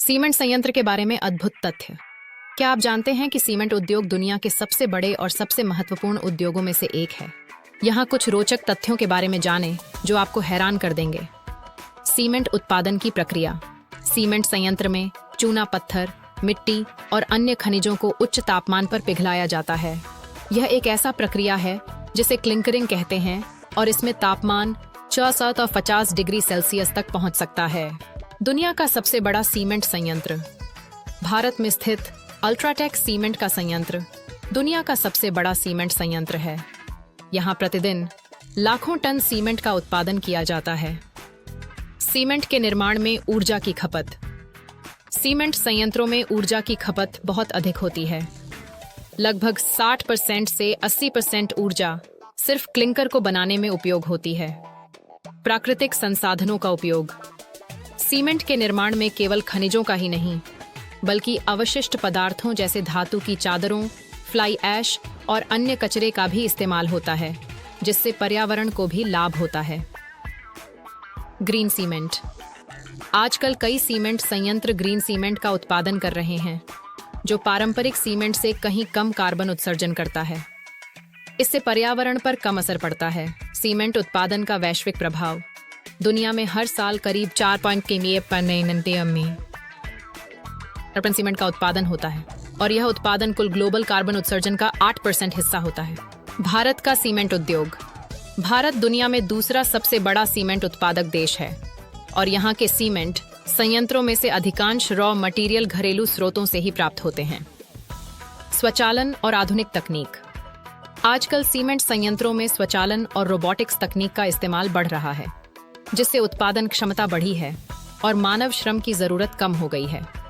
Cement संयंत्र के बारे में अद्भुत तथ्य। क्या आप जानते हैं कि सीमेंट उद्योग दुनिया के सबसे बड़े और सबसे महत्वपूर्ण उद्योगों में से एक है। यहाँ कुछ रोचक तथ्यों के बारे में जानें जो आपको हैरान कर देंगे। सीमेंट उत्पादन की प्रक्रिया। सीमेंट संयंत्र में चूना पत्थर, मिट्टी और अन्य खनिजों को उच्च तापमान पर पिघलाया जाता है। यह एक ऐसा प्रक्रिया है जिसे क्लिंकरिंग कहते हैं और इसमें तापमान 650 डिग्री सेल्सियस तक पहुंच सकता है। दुनिया का सबसे बड़ा सीमेंट संयंत्र। भारत में स्थित अल्ट्राटेक सीमेंट का संयंत्र दुनिया का सबसे बड़ा सीमेंट संयंत्र है। यहाँ प्रतिदिन लाखों टन सीमेंट का उत्पादन किया जाता है। सीमेंट के निर्माण में ऊर्जा की खपत। सीमेंट संयंत्रों में ऊर्जा की खपत बहुत अधिक होती है। लगभग 60% से 80% ऊर्जा सिर्फ क्लिंकर को बनाने में उपयोग होती है। प्राकृतिक संसाधनों का उपयोग। सीमेंट के निर्माण में केवल खनिजों का ही नहीं, बल्कि अवशिष्ट पदार्थों जैसे धातु की चादरों, फ्लाई ऐश और अन्य कचरे का भी इस्तेमाल होता है, जिससे पर्यावरण को भी लाभ होता है। Green cement. आजकल कई सीमेंट संयंत्र ग्रीन सीमेंट का उत्पादन कर रहे हैं, जो पारंपरिक सीमेंट से कहीं कम कार्बन उत्सर्जन करता है। इससे पर्यावरण पर कम असर पड़ता है। सीमेंट उत्पादन का वैश्विक प्रभाव। दुनिया में हर साल करीब 4 सीमेंट का उत्पादन होता है और यह उत्पादन कुल ग्लोबल कार्बन उत्सर्जन का 8% हिस्सा होता है। भारत का सीमेंट उद्योग। भारत दुनिया में दूसरा सबसे बड़ा सीमेंट उत्पादक देश है और यहाँ के सीमेंट संयंत्रों में से अधिकांश रॉ मटेरियल घरेलू स्रोतों से ही प्राप्त होते हैं। स्वचालन और आधुनिक तकनीक। आजकल सीमेंट संयंत्रों में स्वचालन और रोबोटिक्स तकनीक का इस्तेमाल बढ़ रहा है, जिससे उत्पादन क्षमता बढ़ी है और मानव श्रम की जरूरत कम हो गई है।